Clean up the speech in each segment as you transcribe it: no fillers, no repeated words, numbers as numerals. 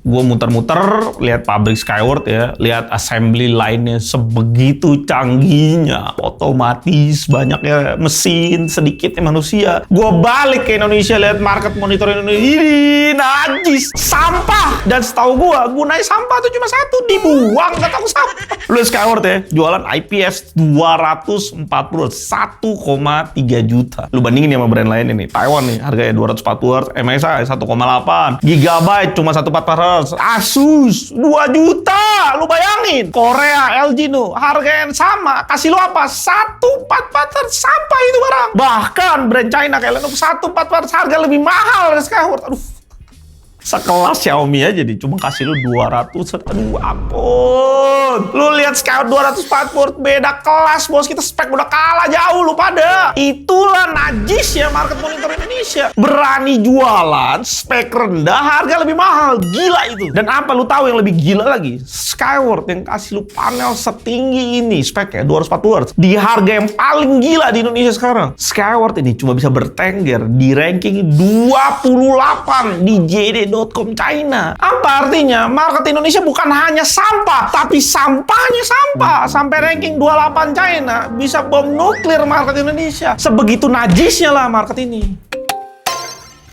Gue muter-muter, lihat pabrik Skyward ya, lihat assembly line-nya sebegitu canggihnya, otomatis, banyaknya mesin, sedikitnya manusia. Gue balik ke Indonesia, lihat market monitor Indonesia, ini najis, sampah. Dan setahu gue, gunanya sampah tuh cuma satu, dibuang, gak tahu sampah. Lu Skyward ya, jualan IPS 240, 1,3 juta. Lu bandingin sama brand lain ini, Taiwan nih, harganya 240 Hz, MSI 1,8, Gigabyte cuma 144 Hz, Asus 2 juta. Lu bayangin, Korea LG nu harga yang sama, kasih lu apa? 144 Hz, sampah itu barang. Bahkan brand China kayak Lenovo 144 Hz harga lebih mahal dari Skyward. Aduh, sekelas Xiaomi aja nih, cuma kasih lu 200, aduh ampun. Lu lihat Skyward 240, beda kelas bos, kita spek udah kalah jauh lu pada. Itulah najisnya market monitor Indonesia. Berani jualan, spek rendah, harga lebih mahal, gila itu. Dan apa lu tahu yang lebih gila lagi? Skyward yang kasih lu panel setinggi ini, speknya 240 Hz, di harga yang paling gila di Indonesia sekarang. Skyward ini cuma bisa bertengger di ranking 28 di JD.com China. Apa artinya? Market Indonesia bukan hanya sampah, tapi sampahnya sampah. Sampai ranking 28 China, bisa bom nuklir market Indonesia. Sebegitu najisnya lah market ini.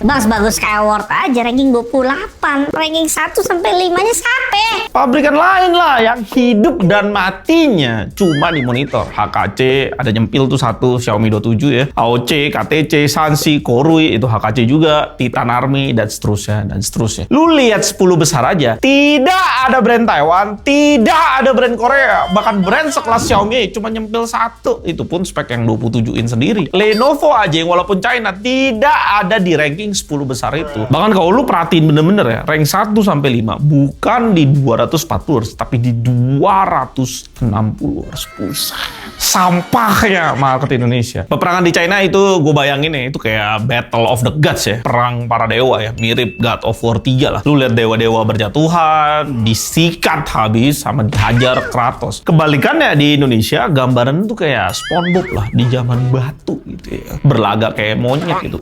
Bang, sebagus Skyward aja ranking 28. Ranking 1 sampai 5-nya sampai. Pabrikan lain lah yang hidup dan matinya cuma di monitor. HKC ada nyempil tuh satu, Xiaomi 27 ya. AOC, KTC, Sansi, Korui itu HKC juga, Titan Army dan seterusnya dan seterusnya. Lu lihat 10 besar aja, tidak ada brand Taiwan, tidak ada brand Korea, bahkan brand sekelas Xiaomi cuma nyempil satu. Itu pun spek yang 27 in sendiri. Lenovo aja yang walaupun China tidak ada di ranking 10 besar itu. Bahkan kalau lu perhatiin bener-bener ya, rank 1 sampai 5 bukan di 240 Hz, tapi di 260 Hz. Sampahnya market Indonesia. Peperangan di China itu gue bayangin ya, itu kayak Battle of the Gods ya, perang para dewa ya, mirip God of War 3 lah. Lu lihat dewa-dewa berjatuhan, disikat habis sama dihajar Kratos. Kebalikannya di Indonesia, gambaran itu kayak SpongeBob lah di zaman batu gitu ya, berlagak kayak monyet gitu.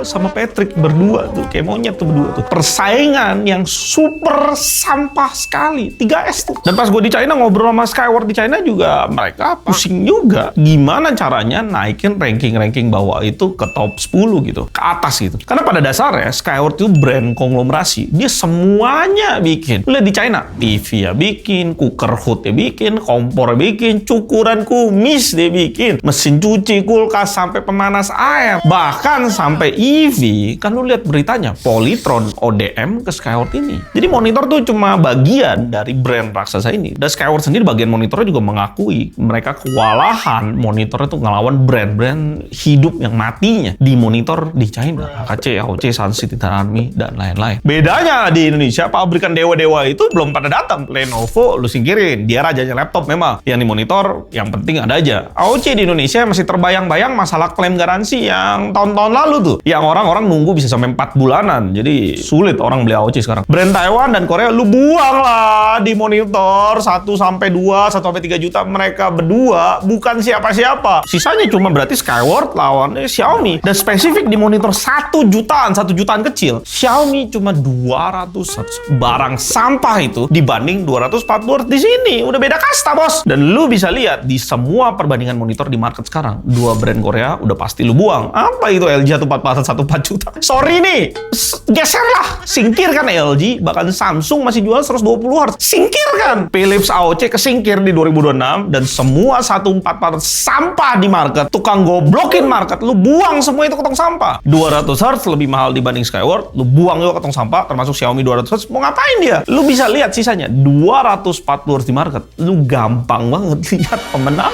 Sama Patrick berdua tuh kayak monyet tuh berdua tuh. Persaingan yang super sampah sekali, 3S tuh. Dan pas gue di China ngobrol sama Skyward di China juga, mereka pusing juga gimana caranya naikin ranking-ranking bawah itu ke top 10 gitu, ke atas gitu. Karena pada dasarnya Skyward itu brand konglomerasi, dia semuanya bikin. Lu lihat di China, TV ya bikin, cooker hood ya bikin, kompor ya bikin, cukuran kumis dia bikin, mesin cuci, kulkas, sampai pemanas air, bahkan sampai EV. Kan lu lihat beritanya, Polytron ODM ke Skyward ini. Jadi monitor tuh cuma bagian dari brand raksasa ini. Dan Skyward sendiri bagian monitornya juga mengakui mereka kewalahan monitornya tuh ngelawan brand-brand hidup yang matinya di monitor di China. HKC, AOC, Sansi, Titan Army, dan lain-lain. Bedanya di Indonesia, pabrikan dewa-dewa itu belum pada datang. Lenovo lu singkirin, dia rajanya laptop memang. Yang di monitor, yang penting ada aja. AOC di Indonesia masih terbayang-bayang masalah klaim garansi yang tahun-tahun lalu tuh, yang orang-orang nunggu bisa sampai 4 bulanan. Jadi sulit orang beli AOC sekarang. Brand Taiwan dan Korea lu buang lah di monitor 1 sampai 2, 1 sampai 3 juta. Mereka berdua bukan siapa-siapa. Sisanya cuma berarti Skyward lawannya Xiaomi. Dan spesifik di monitor 1 jutaan kecil, Xiaomi cuma 200 Hz. Barang sampah itu dibanding 240 Hz di sini. Udah beda kasta, bos. Dan lu bisa lihat di semua perbandingan monitor di market sekarang, 2 brand Korea udah pasti lu buang. Apa itu LG 144 juta? Sorry nih, geserlah, singkirkan LG, bahkan Samsung masih jual 120 Hz. Singkirkan. Philips AOC kesingkir di 2026 dan semua 144 sampah di market, tukang goblokin market, lu buang semua itu ke tong sampah. 200 Hz lebih mahal dibanding Skyward, lu buang juga ke tong sampah, termasuk Xiaomi 200 Hz. Mau ngapain dia? Lu bisa lihat sisanya 240 Hz di market. Lu gampang banget lihat pemenang.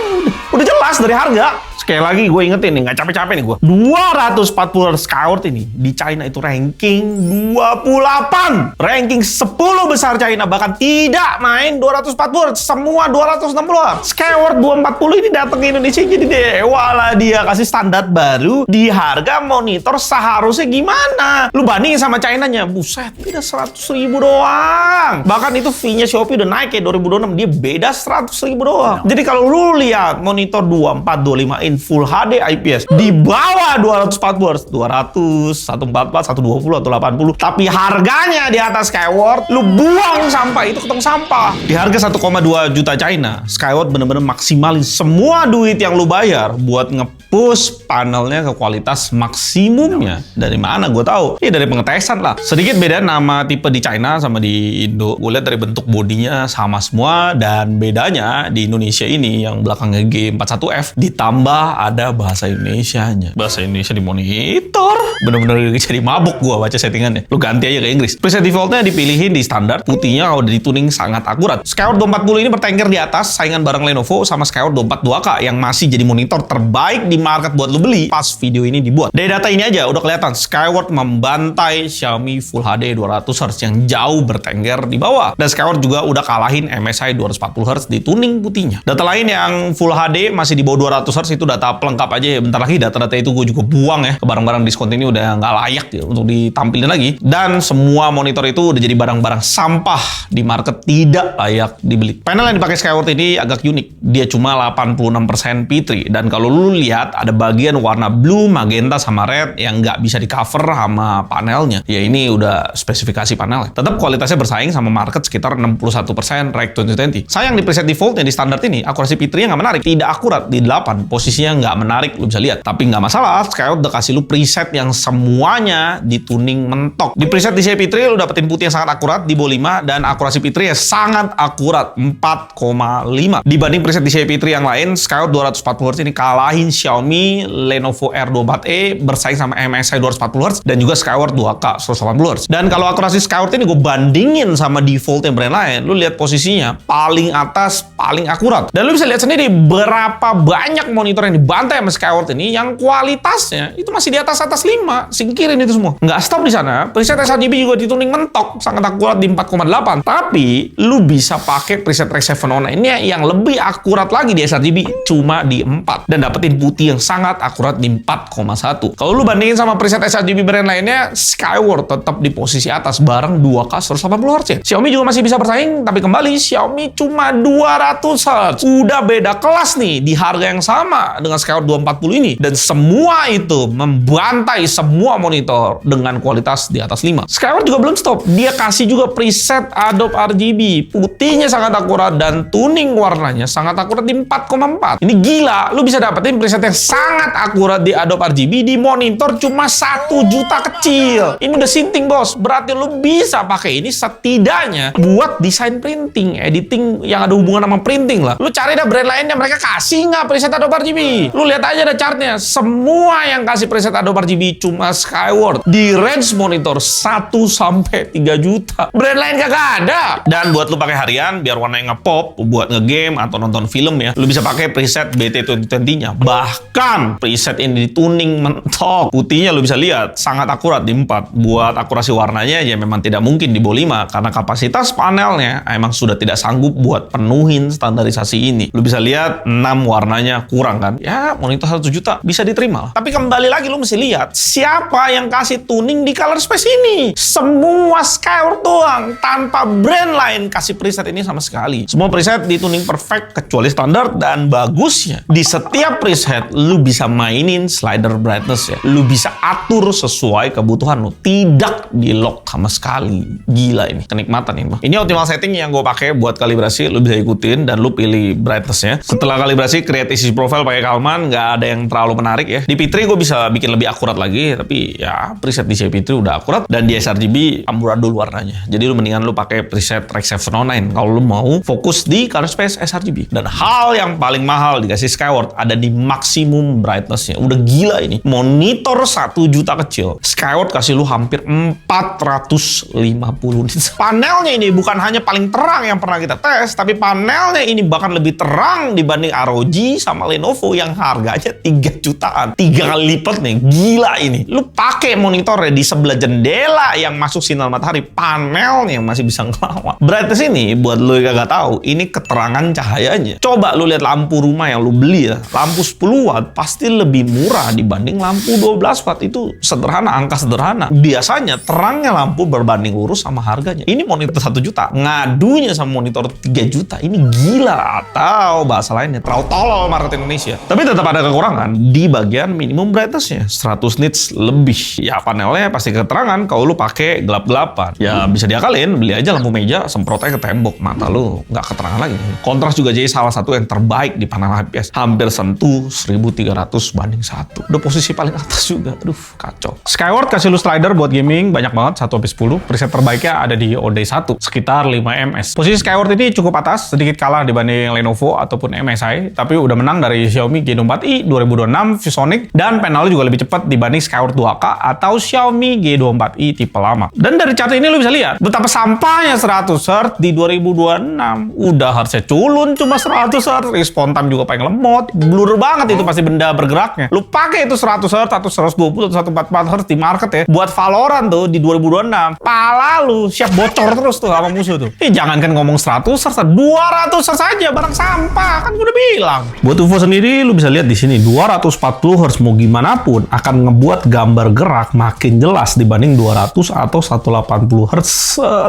Udah jelas dari harga. Sekali lagi gue ingetin nih, nggak capek-capek nih gue. 240 Hz Skyward ini di China itu ranking 28. Ranking 10 besar China, bahkan tidak main 240 Hz, semua 260 Hz. Skyward 240 ini datang ke Indonesia jadi dewa lah dia, kasih standar baru di harga monitor seharusnya gimana. Lu bandingin sama China-nya, buset, beda 100.000 doang. Bahkan itu fee-nya Shopee udah naik ya 2026, dia beda 100.000 doang. Jadi kalau lu lihat monitor 2425 in Full HD IPS di bawah 240 Hz, 200, 144, 120 atau 80. Tapi harganya di atas Skyward, lu buang sampah itu ke tong sampah. Di harga 1,2 juta China, Skyward bener-bener maksimalin semua duit yang lu bayar buat nge-push panelnya ke kualitas maksimumnya. Dari mana gue tahu? Ya dari pengetesan lah. Sedikit beda nama tipe di China sama di Indo. Gue lihat dari bentuk bodinya sama semua, dan bedanya di Indonesia ini yang belakangnya G41F ditambah ada bahasa Indonesianya. Bahasa Indonesia di monitor. Bener-bener jadi mabuk gue baca settingannya. Lu ganti aja ke Inggris. Preset defaultnya dipilihin di standar. Putihnya kalau udah dituning sangat akurat. Skyward 240 ini bertengger di atas saingan bareng Lenovo sama Skyward 242K yang masih jadi monitor terbaik di market buat lu beli pas video ini dibuat. Dari data ini aja udah kelihatan Skyward membantai Xiaomi Full HD 200Hz yang jauh bertengger di bawah. Dan Skyward juga udah kalahin MSI 240Hz di tuning putihnya. Data lain yang Full HD masih di bawah 200Hz itu data pelengkap aja ya. Bentar lagi data-data itu gue juga buang ya. Ke barang-barang diskon ini udah nggak layak ya untuk ditampilin lagi. Dan semua monitor itu udah jadi barang-barang sampah di market, tidak layak dibeli. Panel yang dipakai Skyward ini agak unik. Dia cuma 86% P3. Dan kalau lu lihat ada bagian warna blue, magenta, sama red yang nggak bisa di cover sama panelnya. Ya ini udah spesifikasi panelnya. Tetap kualitasnya bersaing sama market sekitar 61% REG 2020. Sayang di preset default yang di standar ini, akurasi P3-nya nggak menarik. Tidak akurat di 8. Posisinya nggak menarik, lu bisa lihat. Tapi nggak masalah, Skyward udah kasih lu preset yang semuanya dituning mentok. Di preset DCI P3 lu dapetin putih yang sangat akurat di bawah 5, dan akurasi P3 ya sangat akurat 4,5. Dibanding preset DCI P3 yang lain, Skyward 240Hz ini kalahin Xiaomi Lenovo R24E, bersaing sama MSI 240Hz dan juga Skyward 2K 180Hz. Dan kalau akurasi Skyward ini gue bandingin sama defaultnya brand lain, lu lihat posisinya paling atas, paling akurat. Dan lu bisa lihat sendiri berapa banyak monitor yang dibantai sama Skyward ini yang kualitasnya itu masih di atas 5. Singkirin itu semua. Nggak stop di sana, preset sRGB juga dituning mentok, sangat akurat di 4,8. Tapi lu bisa pakai preset REG 709 ini yang lebih akurat lagi di sRGB, cuma di 4, dan dapetin putih yang sangat akurat di 4,1. Kalau lu bandingin sama preset sRGB brand lainnya, Skyward tetap di posisi atas bareng 2K 180Hz ya. Xiaomi juga masih bisa bersaing, tapi kembali Xiaomi cuma 200Hz. Udah beda kelas nih di harga yang sama dengan Skyward 240 ini, dan semua itu membantai semua monitor dengan kualitas di atas 5. Skyward juga belum stop. Dia kasih juga preset Adobe RGB. Putihnya sangat akurat dan tuning warnanya sangat akurat di 4,4. Ini gila, lu bisa dapetin preset yang sangat akurat di Adobe RGB di monitor cuma 1 juta kecil. Ini udah sinting bos. Berarti lu bisa pakai ini setidaknya buat desain printing, editing yang ada hubungan sama printing lah. Lu cari dah brand lainnya, mereka kasih nggak preset Adobe RGB? Lu lihat aja ada chartnya. Semua yang kasih preset Adobe RGB cuma Skyward di range monitor 1 sampai 3 juta. Brand lain kagak ada. Dan buat lu pakai harian biar warnanya ngepop, buat ngegame atau nonton film ya, lu bisa pakai preset BT 2020-nya. Bahkan preset ini dituning mentok. Putihnya lu bisa lihat sangat akurat di 4. Buat akurasi warnanya ya memang tidak mungkin di bawah 5 karena kapasitas panelnya emang sudah tidak sanggup buat penuhin standarisasi ini. Lu bisa lihat 6 warnanya kurang kan? Ya monitor 1 juta bisa diterima lah. Tapi kembali lagi lu mesti lihat siapa yang kasih tuning di color space ini. Semua Skyward doang, tanpa brand lain kasih preset ini sama sekali. Semua preset dituning perfect kecuali standar, dan bagusnya di setiap preset lu bisa mainin slider brightness ya. Lu bisa atur sesuai kebutuhan lu, tidak di lock sama sekali. Gila ini, kenikmatan ini. Ini optimal setting yang gue pakai buat kalibrasi, lu bisa ikutin dan lu pilih brightnessnya. Setelah kalibrasi, create isi profile pakai Kalman, nggak ada yang terlalu menarik ya. Di P3 gue bisa bikin lebih akurat lagi, tapi ya preset di P3 udah akurat, dan di sRGB amburadul warnanya. Jadi lu mendingan lu pakai preset REG 709 kalau lu mau fokus di color space sRGB. Dan hal yang paling mahal dikasih Skyward ada di maksimum brightness-nya. Udah gila ini. Monitor 1 juta kecil, Skyward kasih lu hampir 450 nits. Panelnya ini bukan hanya paling terang yang pernah kita tes, tapi panelnya ini bahkan lebih terang dibanding ROG sama Lenovo yang harganya 3 jutaan. 3 kali lipat nih. Gila ini. Lu pakai monitornya di sebelah jendela yang masuk sinar matahari, panelnya masih bisa ngelawan. Brightness ini buat lu yang gak tahu, ini keterangan cahayanya. Coba lu lihat lampu rumah yang lu beli ya. Lampu 10 watt pasti lebih murah dibanding lampu 12 watt. Itu sederhana, angka sederhana. Biasanya terangnya lampu berbanding lurus sama harganya. Ini monitor 1 juta, ngadunya sama monitor 3 juta. Ini gila, atau bahasa lainnya terlalu tolol tolol market Indonesia. Tapi tetap ada kekurangan di bagian minimum brightness-nya, 100 nits lebih. Ya panelnya pasti keterangan kalau lu pakai gelap-gelapan. Ya bisa diakalin, beli aja lampu meja, semprot aja ke tembok, mata lu nggak keterangan lagi. Kontras juga jadi salah satu yang terbaik di panel IPS. Hampir sentuh 1300/1. Udah posisi paling atas juga. Aduh, kacau. Skyward kasih lu slider buat gaming banyak banget, 1/10. Preset terbaiknya ada di OD1, sekitar 5 ms. Posisi Skyward ini cukup atas, sedikit kalah dibanding Lenovo ataupun MSI, tapi udah menang dari Xiaomi G24i 2026 ViewSonic, dan panelnya juga lebih cepat dibanding Skyward 2K atau Xiaomi G24i tipe lama. Dan dari chart ini lu bisa lihat betapa sampahnya 100 Hz di 2026. Udah harusnya culun cuma 100 Hz, respon time juga paling lemot, blur banget itu pasti benda bergeraknya. Lu pakai itu 100 Hz atau 120 atau 144 Hz di market ya, buat Valorant tuh di 2026, pala lu siap bocor terus tuh sama musuh tuh. Jangankan ngomong 100 Hz, 200 Hz aja barang sampah, kan gue udah bilang. Buat UFO sendiri lu bisa lihat di sini 240 Hz mau gimana pun akan ngebuat gambar gerak makin jelas dibanding 200 atau 180 Hz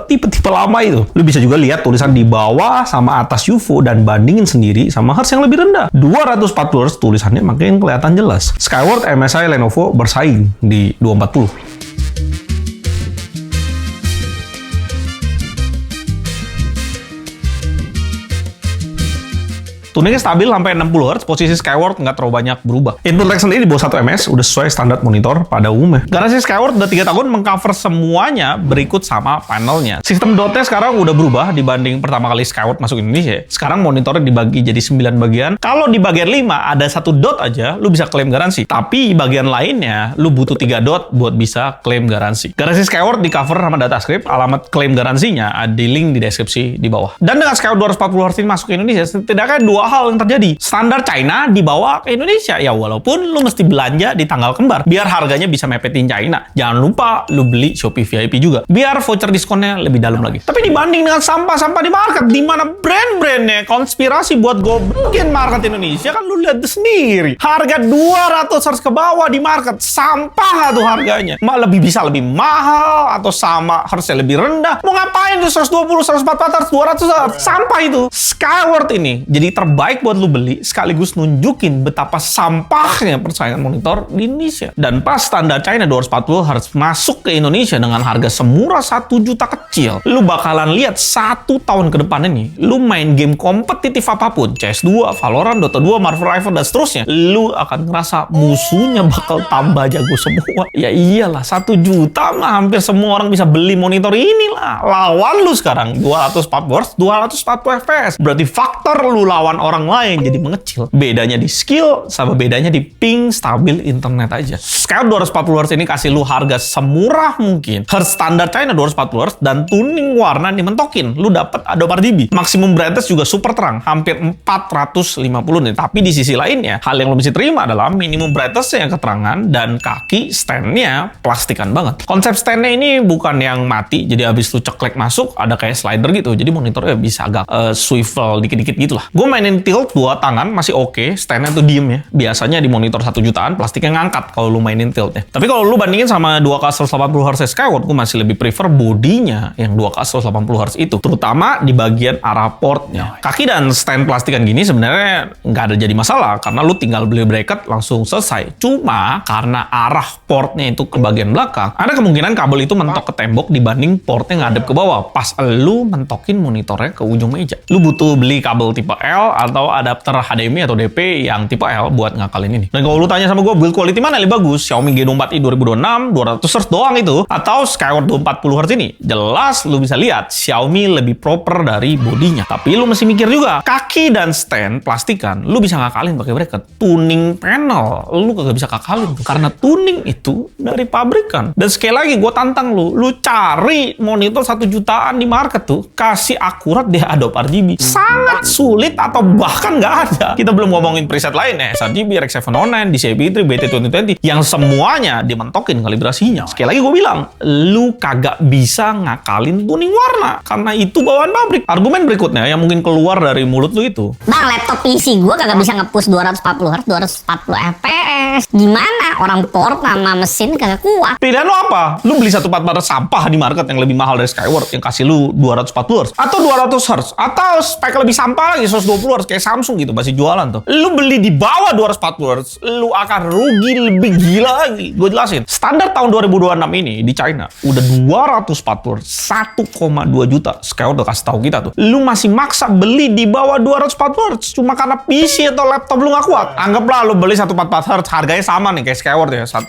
tipe-tipe lama itu. Lu bisa juga lihat tulisan di bawah sama atas UFO dan bandingin sendiri sama Hz yang lebih rendah. 240 Hz tulisannya makin kelihatan jelas. Skyward, MSI, Lenovo bersaing di 240. Tuningnya stabil sampai 60 Hz, posisi Skyward nggak terlalu banyak berubah. Input lag sendiri di bawah 1 ms, udah sesuai standar monitor pada umumnya. Garasi Skyward udah 3 tahun mengcover semuanya berikut sama panelnya. Sistem dotnya sekarang udah berubah dibanding pertama kali Skyward masuk Indonesia. Sekarang monitornya dibagi jadi 9 bagian. Kalau di bagian 5 ada 1 dot aja, lu bisa klaim garansi. Tapi bagian lainnya, lu butuh 3 dot buat bisa klaim garansi. Garasi Skyward di cover sama data script, alamat klaim garansinya ada di link di deskripsi di bawah. Dan dengan Skyward 240 Hz ini masuk ke Indonesia, setidaknya 2 hal yang terjadi. Standar China dibawa ke Indonesia. Ya walaupun lu mesti belanja di tanggal kembar biar harganya bisa mepetin China. Jangan lupa lu beli Shopee VIP juga biar voucher diskonnya lebih dalam lagi. Tapi dibanding dengan sampah-sampah di market, di mana brand-brandnya konspirasi buat goblokin market Indonesia, kan lu lihat sendiri. Harga 200 Hz ke bawah di market, sampah tuh harganya. Lebih bisa lebih mahal atau sama harusnya lebih rendah. Mau ngapain tuh 120, 144 Hz, 200 Hz? Sampah itu. Skyward ini jadi terbaik buat lu beli, sekaligus nunjukin betapa sampahnya persaingan monitor di Indonesia. Dan pas standar China 240 Hz masuk ke Indonesia dengan harga semurah 1 juta kecil, lu bakalan lihat 1 tahun ke depan ini, lu main game kompetitif apapun, CS2, Valorant, Dota 2, Marvel Rivals, dan seterusnya, lu akan ngerasa musuhnya bakal tambah jago semua. Ya iyalah, 1 juta mah hampir semua orang bisa beli monitor inilah. Lawan lu sekarang 240 Hz, 240 FPS. Berarti faktor lu lawan orang lain jadi mengecil. Bedanya di skill sama bedanya di ping stabil internet aja. Skyward 240 Hz ini kasih lu harga semurah mungkin. Hertz standar China 240 Hz dan tuning warna dimentokin. Lu dapet Adobe RGB. Maksimum brightness juga super terang, hampir 450 nih. Tapi di sisi lainnya, hal yang lu mesti terima adalah minimum brightness yang keterangan dan kaki standnya plastikan banget. Konsep standnya ini bukan yang mati, jadi abis lu ceklek masuk ada kayak slider gitu. Jadi monitornya bisa agak swivel dikit-dikit gitu lah. Gue mainin tilt 2 tangan masih oke, standnya tuh diem ya. Biasanya di monitor 1 jutaan plastiknya ngangkat kalau lu mainin tiltnya. Tapi kalau lu bandingin sama 2K 180 Hz Skyward, gue masih lebih prefer bodinya yang 2K 180 Hz itu, terutama di bagian arah portnya. Kaki dan stand plastikan gini sebenarnya nggak ada jadi masalah karena lu tinggal beli bracket langsung selesai. Cuma karena arah portnya itu ke bagian belakang, ada kemungkinan kabel itu mentok ke tembok dibanding portnya ngadep ke bawah pas lu mentokin monitornya ke ujung meja. Lu butuh beli kabel tipe L atau adapter HDMI atau DP yang tipe L buat ngakalin ini. Dan kalau lu tanya sama gue, build quality mana yang lebih bagus? Xiaomi G24i 2026, 200 Hz doang itu, atau Skyward 240 Hz ini? Jelas lu bisa lihat Xiaomi lebih proper dari bodinya. Tapi lu mesti mikir juga, kaki dan stand plastikan lu bisa ngakalin pakai bracket. Tuning panel lu kagak bisa kakalin tuh. Karena tuning itu dari pabrikan. Dan sekali lagi gue tantang lu cari monitor 1 jutaan di market tuh, kasih akurat di Adobe RGB. Sangat sulit atau bahkan nggak ada. Kita belum ngomongin preset lain ya, sRGB, RX 709, DCI-P3, BT2020 yang semuanya dimentokin kalibrasinya. Sekali lagi gue bilang, lu kagak bisa ngakalin tuning warna karena itu bawaan pabrik. Argumen berikutnya yang mungkin keluar dari mulut lu itu, Bang, laptop PC gue kagak bisa nge-push 240 Hz, 240 FPS. beres. Gimana? Orang port sama mesin kagak kuat. Pilihan lo apa? Lu beli 144 Hz sampah di market yang lebih mahal dari Skyward yang kasih lu 240 Hz atau 200 Hz atau spek lebih sampah lagi 120 Hz kayak Samsung gitu masih jualan tuh. Lu beli di bawah 240 Hz, lu akan rugi lebih gila lagi. Gue jelasin. Standar tahun 2026 ini di China udah 240 Hz 1,2 juta. Skyward udah kasih tahu kita tuh. Lu masih maksa beli di bawah 240 Hz cuma karena PC atau laptop lu nggak kuat. Anggaplah lu beli 144 Hz harganya sama nih kayak Skyward ya 1,4,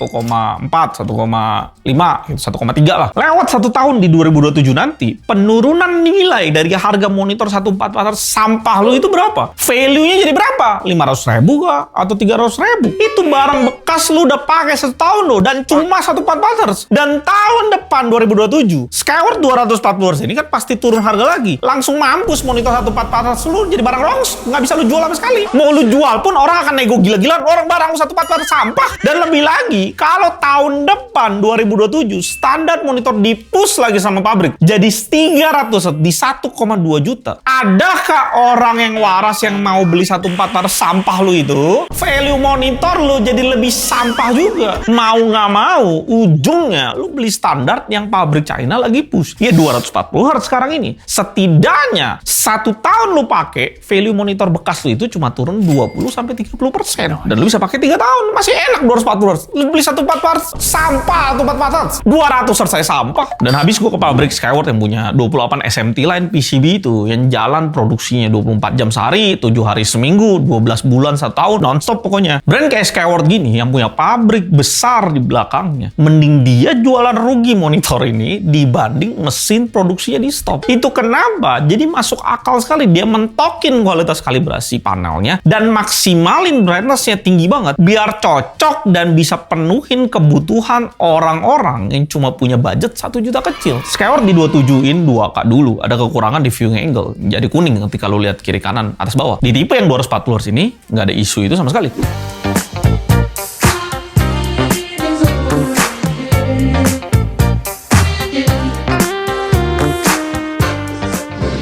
1,5, 1,3 lah. Lewat 1 tahun di 2027 nanti, penurunan nilai dari harga monitor 144 Hz sampah lu itu berapa? Value-nya jadi berapa? 500.000 kah? Atau 300.000? Itu barang bekas lu udah pakai 1 tahun loh dan cuma 144 Hz. Dan tahun depan 2027, Skyward 240 Hz ini kan pasti turun harga lagi. Langsung mampus monitor 144 Hz lu jadi barang longs, nggak bisa lu jual sama sekali. Mau lu jual pun orang akan nego gila-gilaan, orang barang 144 Hz sampah. Dan lebih lagi, kalau tahun depan 2027 standar monitor di-push lagi sama pabrik jadi 300 Hz di 1,2 juta. Adakah orang yang waras yang mau beli 144 Hz sampah lu itu? Value monitor lu jadi lebih sampah juga. Mau nggak mau, ujungnya lu beli standar yang pabrik China lagi push. Ya 240 Hz sekarang ini. Setidaknya 1 tahun lu pakai, value monitor bekas lu itu cuma turun 20-30%. Dan lu bisa pakai 3 tahun. Masih enak 240 Hz. Lu beli 144 Hz sampah, 144 Hz 200 Hz saya sampah. Dan habis gua ke pabrik Skyward yang punya 28 SMT line PCB itu yang jalan produksinya 24 jam sehari, 7 hari seminggu, 12 bulan 1 tahun nonstop pokoknya. Brand kayak Skyward gini yang punya pabrik besar di belakangnya, mending dia jualan rugi monitor ini dibanding mesin produksinya di stop. Itu kenapa? Jadi masuk akal sekali dia mentokin kualitas kalibrasi panelnya dan maksimalin brightness-nya tinggi banget biar cocok dan bisa penuhin kebutuhan orang-orang yang cuma punya budget 1 juta kecil. Skyward di 27-in 2K dulu, ada kekurangan di viewing angle, jadi kuning ketika lu lihat kiri kanan atas bawah. Di tipe yang 240 Hz ini nggak ada isu itu sama sekali.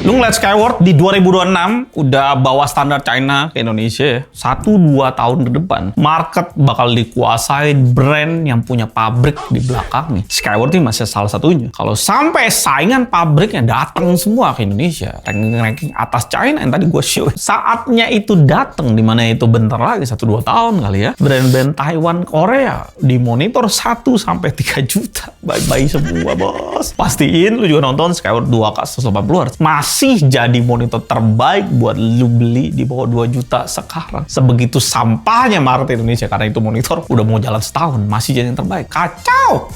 Lu ngeliat Skyward di 2026 udah bawa standar China ke Indonesia ya. 1-2 tahun ke depan, market bakal dikuasai brand yang punya pabrik di belakangnya. Skyward ini masih salah satunya. Kalau sampai saingan pabriknya datang semua ke Indonesia, ranking-ranking atas China yang tadi gue show, saatnya itu datang, dimana itu bentar lagi 1-2 tahun kali ya. Brand-brand Taiwan, Korea di monitor 1-3 juta. Bye-bye semua bos. Pastiin lu juga nonton Skyward 2K 180 Hz. Masih jadi monitor terbaik buat lu beli di bawah 2 juta sekarang. Sebegitu sampahnya market Indonesia karena itu monitor udah mau jalan setahun masih jadi yang terbaik. Kacau!